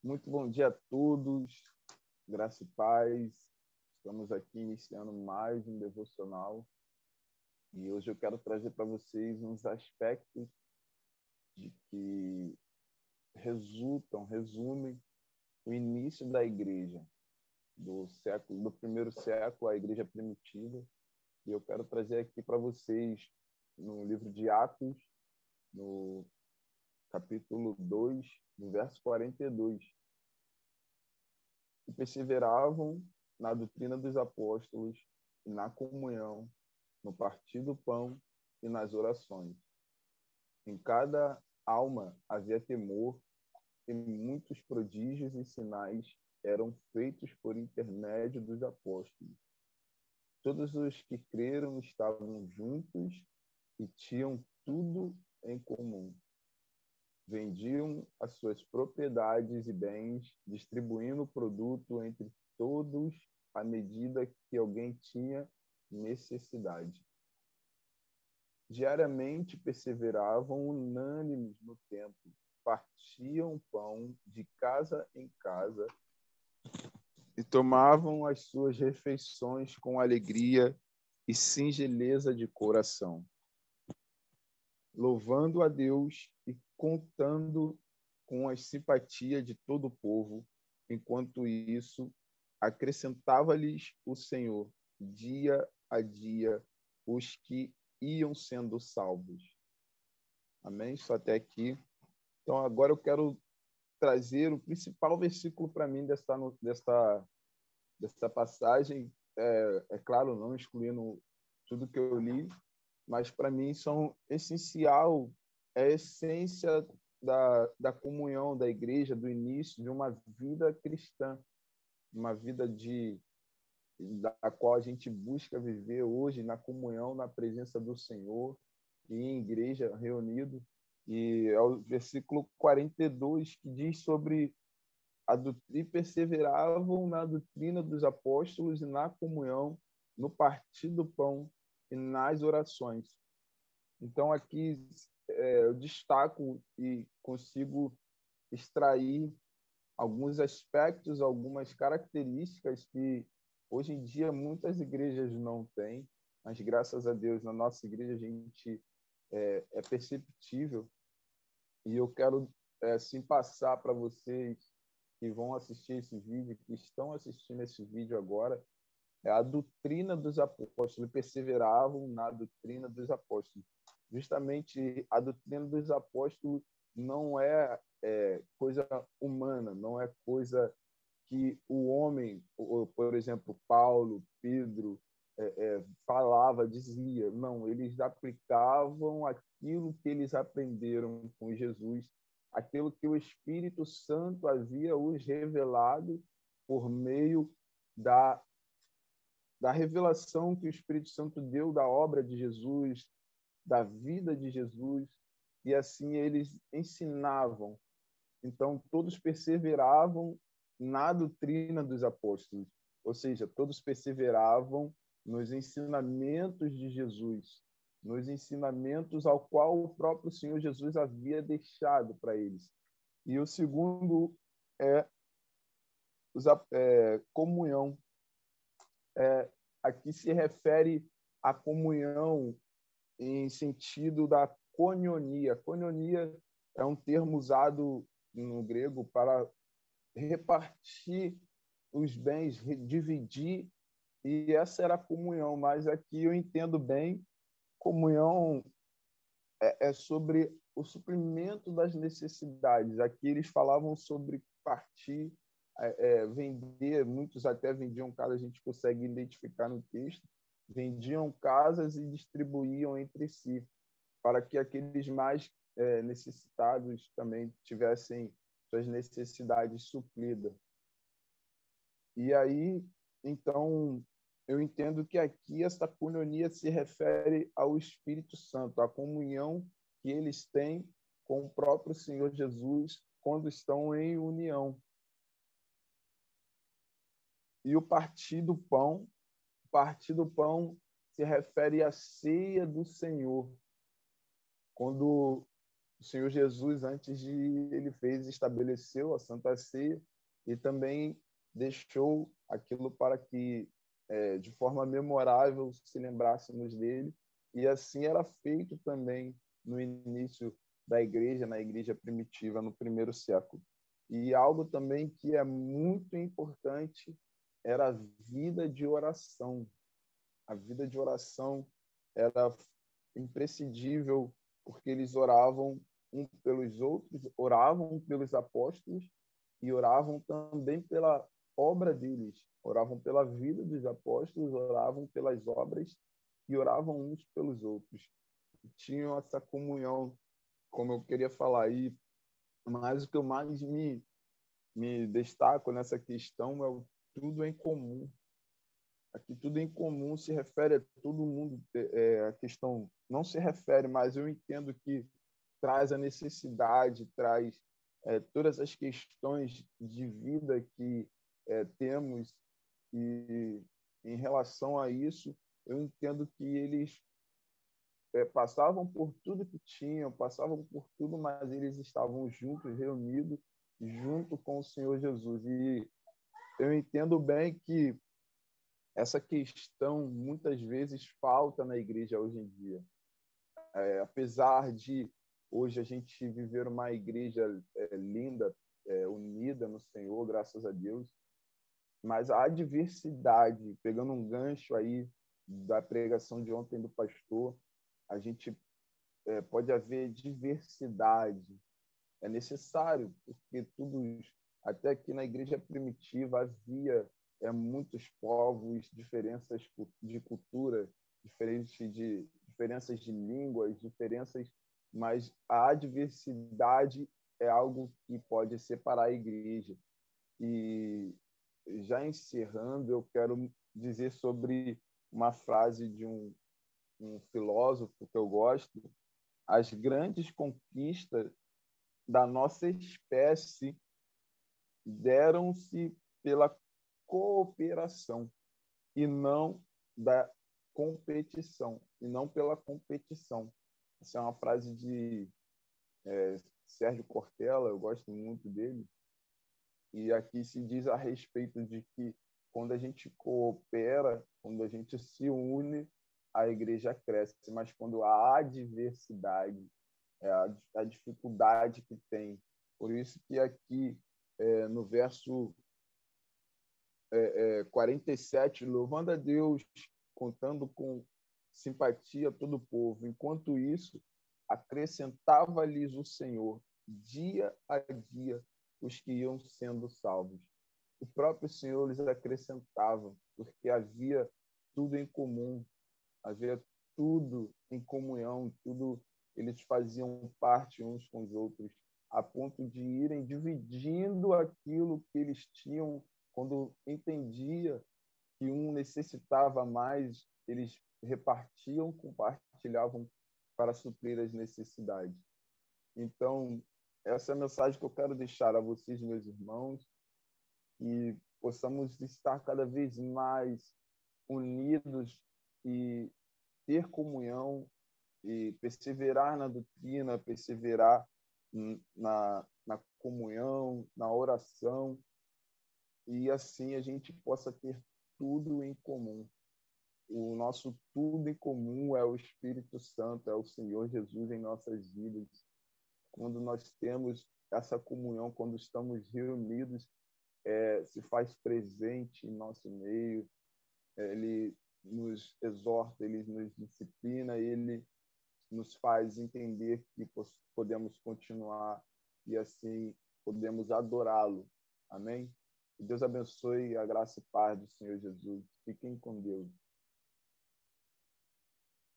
Muito bom dia a todos, graça e paz. Estamos aqui iniciando mais um devocional e hoje eu quero trazer para vocês uns aspectos de que resumem o início da igreja, do primeiro século, a igreja primitiva. E eu quero trazer aqui para vocês, no livro de Atos, no capítulo 2, no verso 42, que perseveravam na doutrina dos apóstolos, e na comunhão, no partir do pão e nas orações. Em cada alma havia temor, e muitos prodígios e sinais eram feitos por intermédio dos apóstolos. Todos os que creram estavam juntos e tinham tudo em comum. Vendiam as suas propriedades e bens, distribuindo o produto entre todos à medida que alguém tinha necessidade. Diariamente perseveravam unânimes no templo, partiam pão de casa em casa e tomavam as suas refeições com alegria e singeleza de coração, louvando a Deus e contando com a simpatia de todo o povo. Enquanto isso, acrescentava-lhes o Senhor, dia a dia, os que iam sendo salvos. Amém? Isso até aqui. Então, agora eu quero trazer o principal versículo para mim desta passagem. É claro, não excluindo tudo que eu li, mas para mim são essencial, é a essência da comunhão da igreja, do início de uma vida cristã, uma vida da qual a gente busca viver hoje na comunhão, na presença do Senhor e em igreja reunido. E é o versículo 42 que diz sobre e perseveravam na doutrina dos apóstolos e na comunhão, no partir do pão e nas orações. Então, aqui eu destaco e consigo extrair alguns aspectos, algumas características que hoje em dia muitas igrejas não têm, mas graças a Deus na nossa igreja a gente é perceptível. E eu quero assim passar para vocês que vão assistir esse vídeo, que estão assistindo esse vídeo agora, a doutrina dos apóstolos, perseveravam na doutrina dos apóstolos. Justamente a doutrina dos apóstolos não é coisa humana, não é coisa que o homem, por exemplo, Paulo, Pedro, falava, dizia. Não, eles aplicavam aquilo que eles aprenderam com Jesus, aquilo que o Espírito Santo havia os revelado por meio da revelação que o Espírito Santo deu da obra de Jesus, da vida de Jesus, e assim eles ensinavam. Então, todos perseveravam na doutrina dos apóstolos, ou seja, todos perseveravam nos ensinamentos de Jesus, nos ensinamentos ao qual o próprio Senhor Jesus havia deixado para eles. E o segundo é comunhão. Aqui se refere à comunhão em sentido da koinonia. Koinonia é um termo usado no grego para repartir os bens, dividir, e essa era a comunhão. Mas aqui eu entendo bem, comunhão é sobre o suprimento das necessidades. Aqui eles falavam sobre partir, vender, muitos até vendiam casas, a gente consegue identificar no texto, vendiam casas e distribuíam entre si, para que aqueles mais necessitados também tivessem suas necessidades supridas. E aí, então, eu entendo que aqui essa koinonia se refere ao Espírito Santo, à comunhão que eles têm com o próprio Senhor Jesus quando estão em união. E o partir do pão se refere à ceia do Senhor. Quando o Senhor Jesus, antes de ele fez, estabeleceu a Santa Ceia e também deixou aquilo para que, de forma memorável, se lembrássemos dele. E assim era feito também no início da igreja, na igreja primitiva, no primeiro século. E algo também que é muito importante era a vida de oração. A vida de oração era imprescindível, porque eles oravam uns pelos outros, oravam pelos apóstolos e oravam também pela obra deles, oravam pela vida dos apóstolos, oravam pelas obras e oravam uns pelos outros. E tinham essa comunhão, como eu queria falar aí, mas o que eu mais me destaco nessa questão é o tudo em comum. Aqui tudo em comum se refere a todo mundo. A questão não se refere, mas eu entendo que traz a necessidade, traz todas as questões de vida que temos, e em relação a isso, eu entendo que eles passavam por tudo que tinham, passavam por tudo, mas eles estavam juntos, reunidos, junto com o Senhor Jesus. E eu entendo bem que essa questão muitas vezes falta na igreja hoje em dia. Apesar de hoje a gente viver uma igreja linda, unida no Senhor, graças a Deus, mas a diversidade, pegando um gancho aí da pregação de ontem do pastor, a gente pode haver diversidade. É necessário, porque até aqui na igreja primitiva havia muitos povos, diferenças de cultura, diferenças de línguas, mas a diversidade é algo que pode separar a igreja. E já encerrando, eu quero dizer sobre uma frase de um filósofo que eu gosto: as grandes conquistas da nossa espécie deram-se pela cooperação e não da competição, e não pela competição. Essa é uma frase de Sérgio Cortella, eu gosto muito dele, e aqui se diz a respeito de que quando a gente coopera, quando a gente se une, a igreja cresce, mas quando há adversidade, a dificuldade que tem. Por isso que aqui, no verso 47, louvando a Deus, contando com simpatia a todo o povo. Enquanto isso, acrescentava-lhes o Senhor, dia a dia, os que iam sendo salvos. O próprio Senhor lhes acrescentava, porque havia tudo em comum, havia tudo em comunhão, tudo, eles faziam parte uns com os outros, a ponto de irem dividindo aquilo que eles tinham. Quando entendia que um necessitava mais, eles repartiam, compartilhavam para suprir as necessidades. Então, essa é a mensagem que eu quero deixar a vocês, meus irmãos, que possamos estar cada vez mais unidos e ter comunhão e perseverar na doutrina, perseverar na comunhão, na oração, e assim a gente possa ter tudo em comum. O nosso tudo em comum é o Espírito Santo, é o Senhor Jesus em nossas vidas. Quando nós temos essa comunhão, quando estamos reunidos, se faz presente em nosso meio, ele nos exorta, ele nos disciplina, ele nos faz entender que podemos continuar e assim podemos adorá-lo. Amém? Que Deus abençoe a graça e paz do Senhor Jesus. Fiquem com Deus.